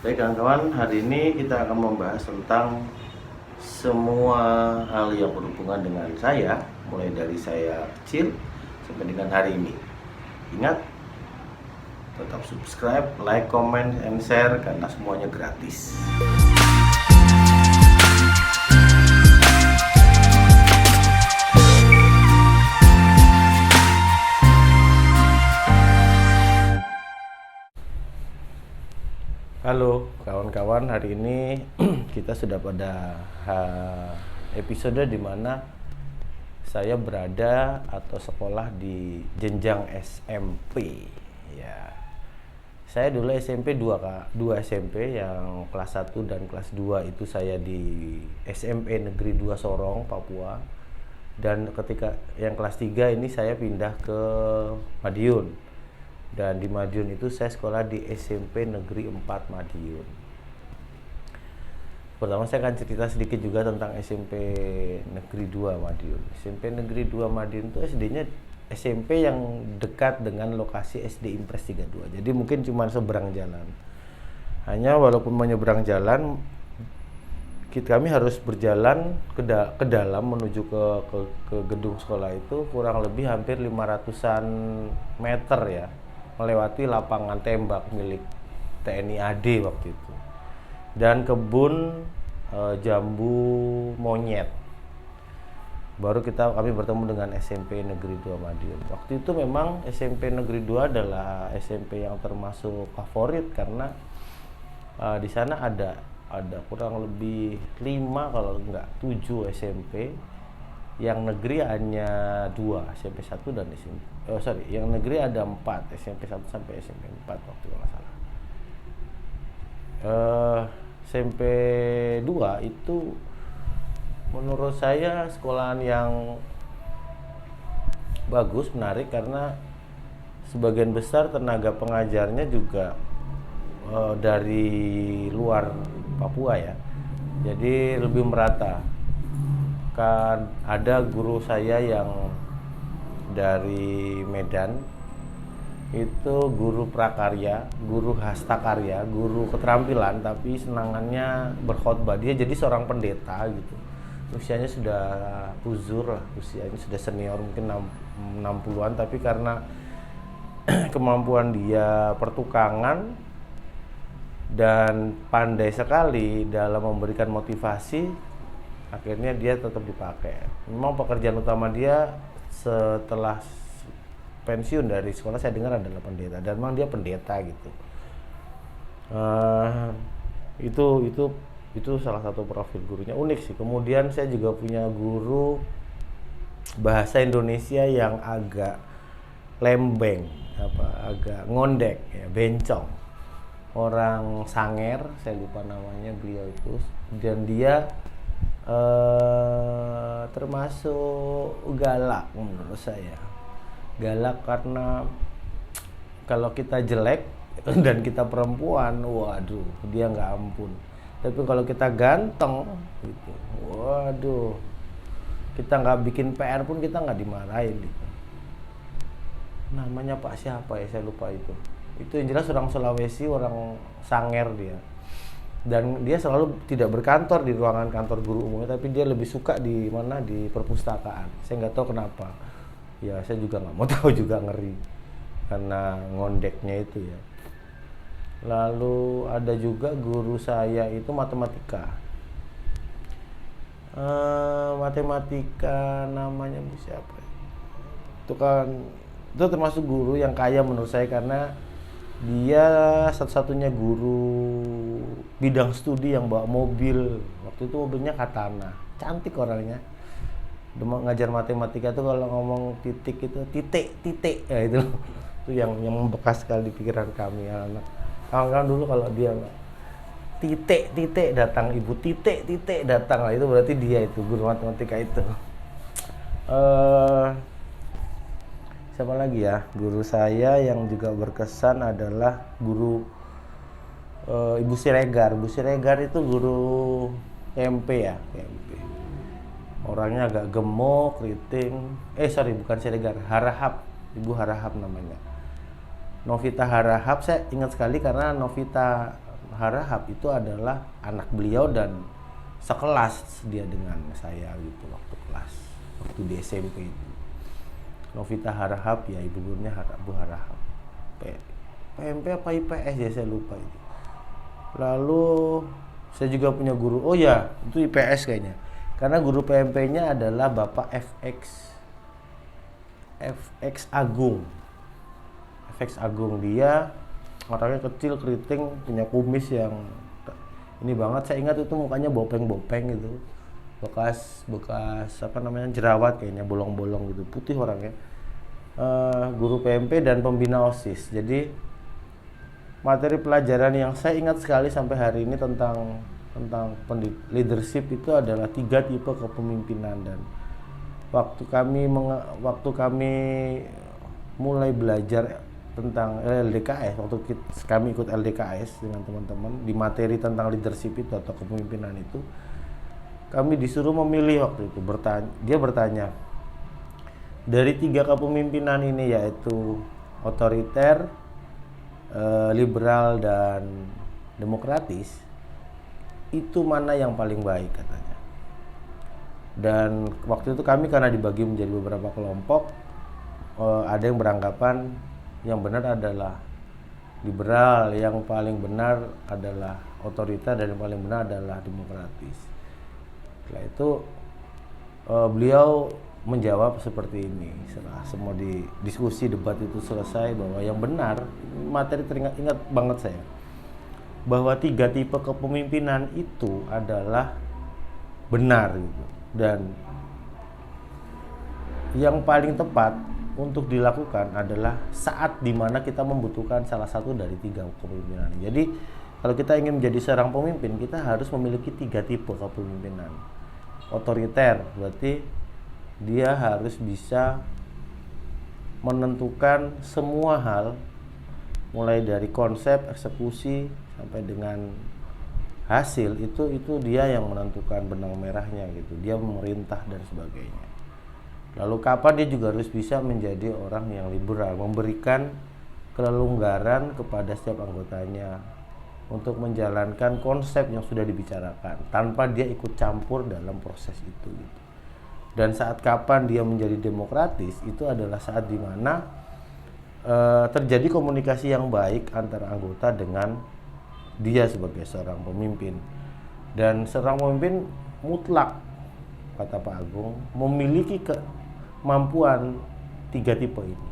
Baik kawan-kawan, hari ini kita akan membahas tentang semua hal yang berhubungan dengan saya, mulai dari saya kecil sampai dengan hari ini. Ingat, tetap subscribe, like, comment, and share karena semuanya gratis. Halo kawan-kawan, hari ini kita sudah pada episode dimana saya berada atau sekolah di jenjang SMP. Ya, saya dulu SMP 2 SMP, yang kelas 1 dan kelas 2 itu saya di SMP Negeri 2 Sorong, Papua. Dan ketika yang kelas 3 ini saya pindah ke Madiun. Dan di Madiun itu saya sekolah di SMP Negeri 4 Madiun. Pertama saya akan cerita sedikit juga tentang SMP Negeri 2 Madiun. SMP Negeri 2 Madiun itu SD-nya SMP yang dekat dengan lokasi SD Impres 32. Jadi mungkin cuma seberang jalan. Hanya walaupun menyeberang jalan, kami harus berjalan ke dalam menuju ke gedung sekolah itu kurang lebih hampir 500-an meter ya, melewati lapangan tembak milik TNI AD waktu itu dan kebun jambu monyet. Baru kami bertemu dengan SMP Negeri 2 Madiun. Waktu itu memang SMP Negeri 2 adalah SMP yang termasuk favorit karena di sana ada kurang lebih 5 kalau enggak 7 SMP. Yang negeri hanya 2, SMP 1 dan SMP yang negeri ada 4, SMP 1 sampai SMP 4 waktu kalau salah. SMP 2 itu menurut saya sekolahan yang bagus, menarik karena sebagian besar tenaga pengajarnya juga dari luar Papua ya. Jadi lebih merata. Kan ada guru saya yang dari Medan, itu guru prakarya, guru hastakarya, guru keterampilan, tapi senangannya berkhotbah. Dia jadi seorang pendeta gitu. Usianya sudah uzur lah, usianya sudah senior, mungkin 60-an, tapi karena kemampuan dia pertukangan dan pandai sekali dalam memberikan motivasi, akhirnya dia tetap dipakai. Memang pekerjaan utama dia setelah pensiun dari sekolah saya dengar adalah pendeta, dan memang dia pendeta gitu. Itu salah satu profil gurunya, unik sih. Kemudian saya juga punya guru bahasa Indonesia yang agak lembeng, agak ngondek ya, bencong. Orang Sanger, saya lupa namanya beliau itu, dan dia termasuk galak menurut saya. Galak karena kalau kita jelek dan kita perempuan, waduh, dia nggak ampun. Tapi kalau kita ganteng gitu, waduh, kita nggak bikin PR pun kita nggak dimarahin gitu. Namanya Pak siapa ya, saya lupa itu yang jelas orang Sulawesi, orang Sanger dia. Dan dia selalu tidak berkantor di ruangan kantor guru umumnya, tapi dia lebih suka di mana, di perpustakaan. Saya nggak tahu kenapa. Ya saya juga nggak mau tahu, juga ngeri karena ngondeknya itu ya. Lalu ada juga guru saya itu matematika. Matematika namanya siapa? Itu termasuk guru yang kaya menurut saya karena dia satu-satunya guru bidang studi yang bawa mobil. Waktu itu mobilnya Katana, cantik orangnya. Ngajar matematika tuh kalau ngomong titik itu titik ya, itu yang membekas sekali di pikiran kami anak. Kawan-kawan dulu kalau dia titik datang, ibu titik datang, lah itu berarti dia itu guru matematika itu. Siapa lagi ya? Guru saya yang juga berkesan adalah guru Ibu Siregar. Ibu Siregar itu guru MP ya, MP. Orangnya agak gemuk, keriting. Bukan Siregar, Harahap. Ibu Harahap namanya. Novita Harahap, saya ingat sekali karena Novita Harahap itu adalah anak beliau dan sekelas dia dengan saya gitu waktu di SMP itu. Novita Harahap ya, ibu gurunya Bu Harahap. PMP apa IPS ya saya lupa itu. Lalu saya juga punya guru, oh ya itu IPS kayaknya, karena guru PMP-nya adalah Bapak FX Agung. FX Agung, dia orangnya kecil, keriting, punya kumis yang ini banget. Saya ingat itu mukanya bopeng-bopeng gitu, bekas apa namanya, jerawat kayaknya, bolong-bolong gitu, putih orangnya. Guru PMP dan pembina OSIS. Jadi materi pelajaran yang saya ingat sekali sampai hari ini tentang leadership itu adalah 3 tipe kepemimpinan. Dan waktu kami mulai belajar tentang LDKS, waktu kami ikut LDKS dengan teman-teman di materi tentang leadership itu atau kepemimpinan itu, kami disuruh memilih waktu itu. Dia bertanya, dari 3 kepemimpinan ini, yaitu otoriter, liberal, dan demokratis, itu mana yang paling baik katanya. Dan waktu itu kami karena dibagi menjadi beberapa kelompok, ada yang beranggapan yang benar adalah liberal, yang paling benar adalah otoriter, dan yang paling benar adalah demokratis. Setelah itu beliau menjawab seperti ini. Setelah semua diskusi debat itu selesai, bahwa yang benar, materi ingat banget saya, bahwa 3 tipe kepemimpinan itu adalah benar gitu. Dan yang paling tepat untuk dilakukan adalah saat dimana kita membutuhkan salah satu dari 3 kepemimpinan. Jadi kalau kita ingin menjadi seorang pemimpin, kita harus memiliki 3 tipe kepemimpinan. Otoriter berarti dia harus bisa menentukan semua hal, mulai dari konsep, eksekusi, sampai dengan hasil. Itu dia yang menentukan benang merahnya gitu. Dia memerintah dan sebagainya. Lalu kapan dia juga harus bisa menjadi orang yang liberal, memberikan kelonggaran kepada setiap anggotanya untuk menjalankan konsep yang sudah dibicarakan tanpa dia ikut campur dalam proses itu gitu. Dan saat kapan dia menjadi demokratis, itu adalah saat dimana terjadi komunikasi yang baik antara anggota dengan dia sebagai seorang pemimpin. Dan seorang pemimpin mutlak, kata Pak Agung, memiliki kemampuan 3 tipe ini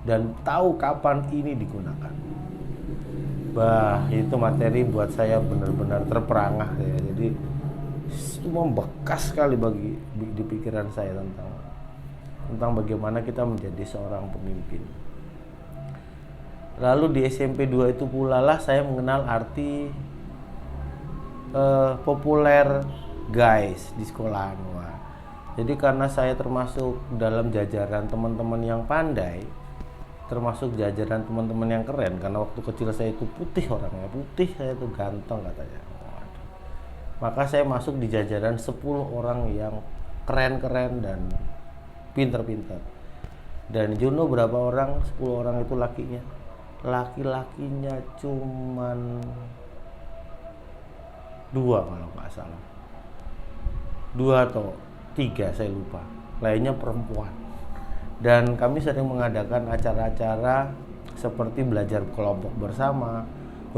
dan tahu kapan ini digunakan. Bah, itu materi buat saya benar-benar terperangah ya. Jadi itu membekas sekali di pikiran saya tentang bagaimana kita menjadi seorang pemimpin. Lalu di SMP 2 itu pula lah saya mengenal arti populer guys di sekolahan. Jadi karena saya termasuk dalam jajaran teman-teman yang pandai, termasuk jajaran teman-teman yang keren, karena waktu kecil saya itu putih orangnya, saya itu ganteng katanya. Maka saya masuk di jajaran 10 orang yang keren-keren dan pinter-pinter. Dan Juno berapa orang? 10 orang itu laki-lakinya cuman 2 kalau nggak salah, 2 atau 3 saya lupa, lainnya perempuan. Dan kami sering mengadakan acara-acara seperti belajar kelompok bersama,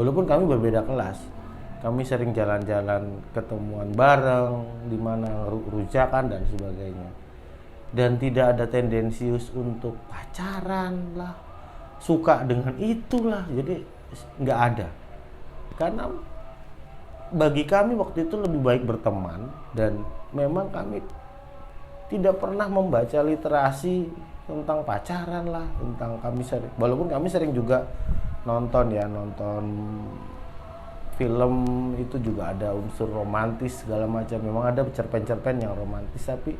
walaupun kami berbeda kelas. Kami sering jalan-jalan, ketemuan bareng, di mana rujakan dan sebagainya. Dan tidak ada tendensius untuk pacaran lah, suka dengan itulah, jadi nggak ada. Karena bagi kami waktu itu lebih baik berteman, dan memang kami tidak pernah membaca literasi tentang pacaran lah, walaupun kami sering juga nonton film itu juga ada unsur romantis segala macam, memang ada cerpen-cerpen yang romantis, tapi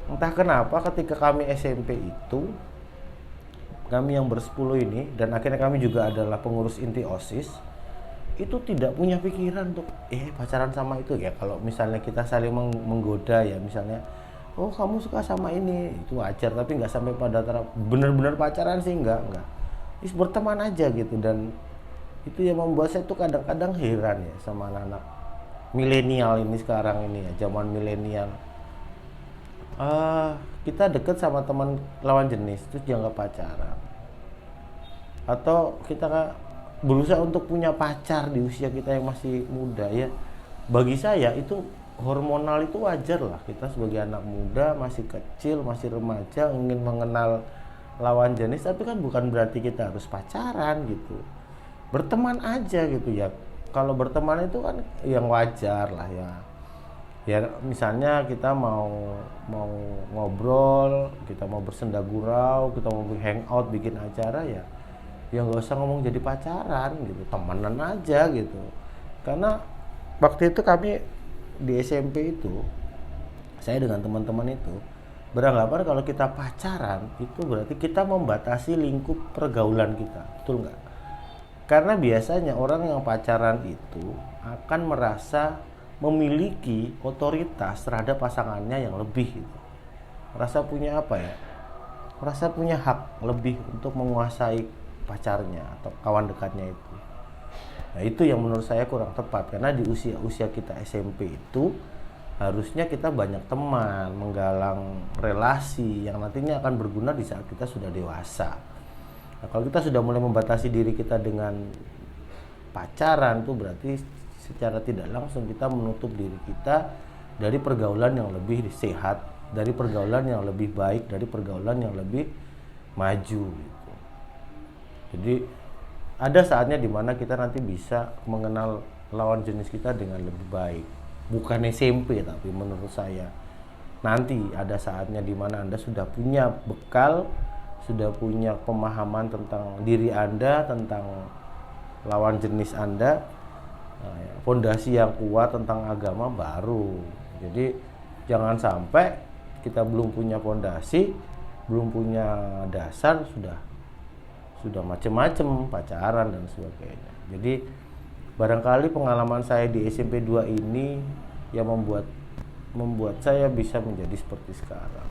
entah kenapa ketika kami SMP itu, kami yang bersepuluh ini, dan akhirnya kami juga adalah pengurus inti OSIS, itu tidak punya pikiran untuk pacaran sama itu ya. Kalau misalnya kita saling menggoda ya, misalnya oh kamu suka sama ini, itu wajar, tapi nggak sampai pada taraf benar-benar pacaran sih, nggak. Berteman aja gitu. Dan Itu yang membuat saya tuh kadang-kadang heran ya sama anak-anak milenial ini sekarang ini ya, zaman milenial. Kita deket sama teman lawan jenis terus jangan pacaran, atau kita berusaha untuk punya pacar di usia kita yang masih muda ya. Bagi saya itu hormonal itu wajar lah, kita sebagai anak muda masih kecil, masih remaja ingin mengenal lawan jenis, tapi kan bukan berarti kita harus pacaran gitu. Berteman aja gitu ya. Kalau berteman itu kan yang wajar lah ya. Ya misalnya kita mau ngobrol, kita mau bersenda gurau, kita mau hangout, bikin acara ya nggak usah ngomong jadi pacaran gitu, temenan aja gitu. Karena waktu itu kami di SMP itu, saya dengan teman-teman itu beranggapan kalau kita pacaran itu berarti kita membatasi lingkup pergaulan kita, betul nggak? Karena biasanya orang yang pacaran itu akan merasa memiliki otoritas terhadap pasangannya yang lebih gitu. Merasa punya apa ya? Merasa punya hak lebih untuk menguasai pacarnya atau kawan dekatnya itu. Nah itu yang menurut saya kurang tepat, karena di usia kita SMP itu harusnya kita banyak teman, menggalang relasi yang nantinya akan berguna di saat kita sudah dewasa. Nah, kalau kita sudah mulai membatasi diri kita dengan pacaran, itu berarti secara tidak langsung kita menutup diri kita dari pergaulan yang lebih sehat, dari pergaulan yang lebih baik, dari pergaulan yang lebih maju gitu. Jadi ada saatnya dimana kita nanti bisa mengenal lawan jenis kita dengan lebih baik. Bukan SMP, tapi menurut saya nanti ada saatnya dimana Anda sudah punya bekal, sudah punya pemahaman tentang diri Anda, tentang lawan jenis Anda, fondasi yang kuat tentang agama baru. Jadi jangan sampai kita belum punya fondasi, belum punya dasar, sudah macam-macam pacaran dan sebagainya. Jadi barangkali pengalaman saya di SMP 2 ini yang membuat saya bisa menjadi seperti sekarang.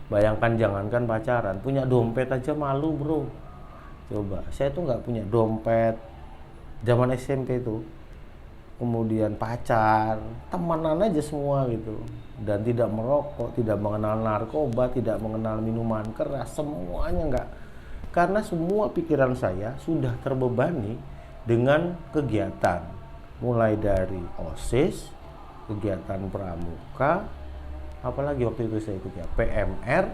Bayangkan, jangankan pacaran, punya dompet aja malu bro. Coba, saya tuh nggak punya dompet zaman SMP tuh. Kemudian pacar, temenan aja semua gitu. Dan tidak merokok, tidak mengenal narkoba, tidak mengenal minuman keras, semuanya enggak. Karena semua pikiran saya sudah terbebani dengan kegiatan. Mulai dari OSIS, kegiatan pramuka, apalagi waktu itu saya ikut ya, PMR,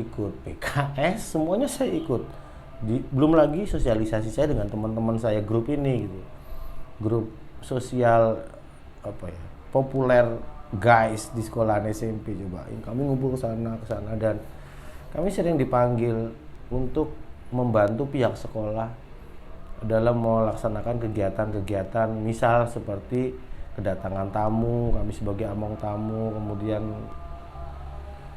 ikut PKS, semuanya saya ikut. Belum lagi sosialisasi saya dengan teman-teman saya, grup ini gitu. Grup sosial populer guys di sekolah SMP. Coba kami ngumpul ke sana dan kami sering dipanggil untuk membantu pihak sekolah dalam melaksanakan kegiatan-kegiatan, misal seperti kedatangan tamu, kami sebagai among tamu, kemudian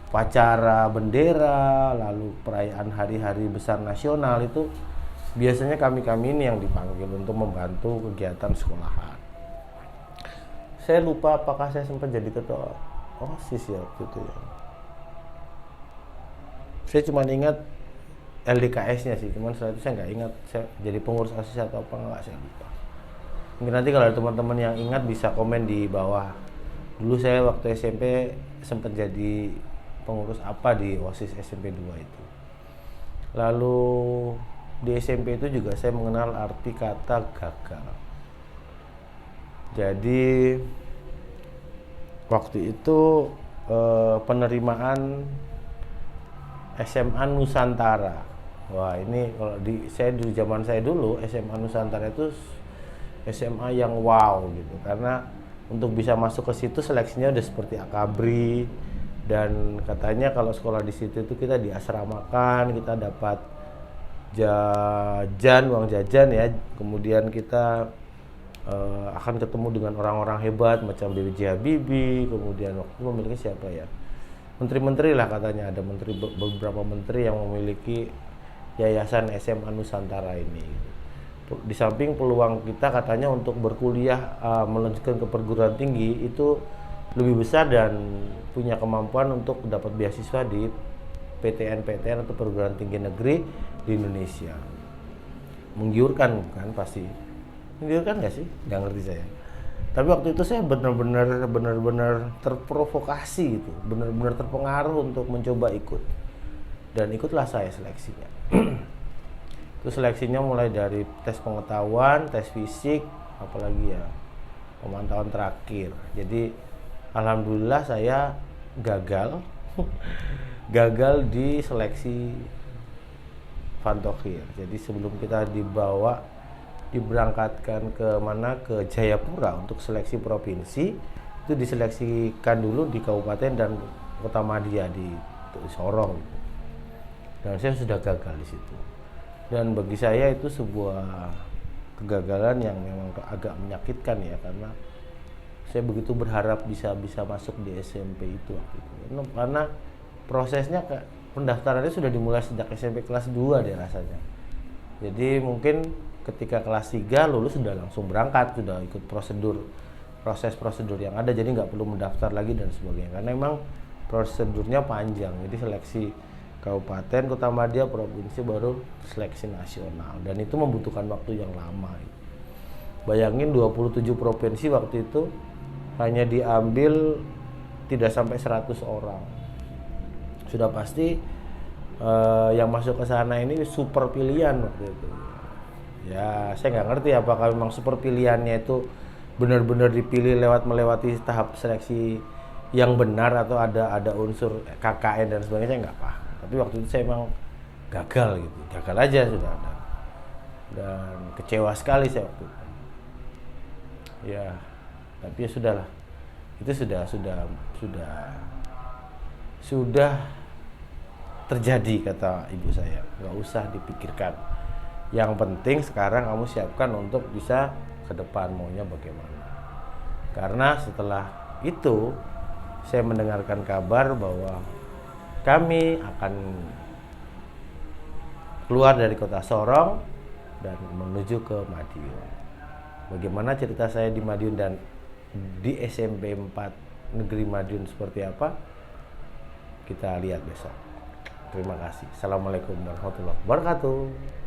upacara bendera, lalu perayaan hari-hari besar nasional, itu biasanya kami ini yang dipanggil untuk membantu kegiatan sekolahan. Saya lupa apakah saya sempat jadi ketua OSIS ya waktu itu ya. Saya cuma ingat LDKS-nya sih, cuman setelah itu saya nggak ingat saya jadi pengurus OSIS atau apa nggak, saya lupa. Mungkin nanti kalau ada teman-teman yang ingat bisa komen di bawah. Dulu saya waktu SMP sempat jadi pengurus apa di OSIS SMP 2 itu. Lalu di SMP itu juga saya mengenal arti kata gagal. Jadi waktu itu penerimaan SMA Nusantara. Wah, ini kalau di zaman saya dulu SMA Nusantara itu SMA yang wow gitu, karena untuk bisa masuk ke situ seleksinya udah seperti Akabri, dan katanya kalau sekolah di situ itu kita diasramakan, kita dapat uang jajan ya, kemudian kita akan ketemu dengan orang-orang hebat macam B.J. Habibie, kemudian waktu itu memiliki siapa ya, menteri-menteri lah katanya, ada beberapa menteri yang memiliki yayasan SMA Nusantara ini. Di samping peluang kita katanya untuk berkuliah melanjutkan ke perguruan tinggi itu lebih besar dan punya kemampuan untuk dapat beasiswa di PTN atau perguruan tinggi negeri di Indonesia. menggiurkan kan, pasti menggiurkan nggak sih, nggak ngerti saya. Tapi waktu itu saya benar-benar terprovokasi gitu, benar-benar terpengaruh untuk mencoba ikut, dan ikutlah saya seleksinya. Itu seleksinya mulai dari tes pengetahuan, tes fisik, apalagi ya pemantauan terakhir. Jadi alhamdulillah saya gagal gagal di seleksi Vantokhir. Jadi sebelum kita diberangkatkan ke mana, ke Jayapura untuk seleksi provinsi, itu diseleksikan dulu di kabupaten dan kota Madya di Sorong. Dan saya sudah gagal di situ. Dan bagi saya itu sebuah kegagalan yang memang agak menyakitkan ya, karena saya begitu berharap bisa masuk di SMP itu waktu itu. Karena prosesnya pendaftarannya sudah dimulai sejak SMP kelas 2 deh rasanya. Jadi mungkin ketika kelas 3 lulus sudah langsung berangkat, sudah ikut proses prosedur yang ada, jadi nggak perlu mendaftar lagi dan sebagainya. Karena memang prosedurnya panjang. Jadi seleksi kabupaten, kota Madya, provinsi, baru seleksi nasional, dan itu membutuhkan waktu yang lama. Bayangin 27 provinsi waktu itu hanya diambil tidak sampai 100 orang. Sudah pasti yang masuk ke sana ini super pilihan waktu itu. Ya, saya nggak ngerti apakah memang super pilihannya itu benar-benar dipilih melewati tahap seleksi yang benar, atau ada unsur KKN dan sebagainya, saya nggak paham. Tapi waktu itu saya memang gagal gitu, gagal aja sudah ada, dan kecewa sekali saya waktu itu. Ya, tapi ya sudahlah, itu sudah terjadi, kata ibu saya, nggak usah dipikirkan. Yang penting sekarang kamu siapkan untuk bisa ke depan maunya bagaimana. Karena setelah itu saya mendengarkan kabar bahwa kami akan keluar dari kota Sorong dan menuju ke Madiun. Bagaimana cerita saya di Madiun dan di SMP 4 Negeri Madiun seperti apa, kita lihat besok. Terima kasih. Assalamualaikum warahmatullahi wabarakatuh.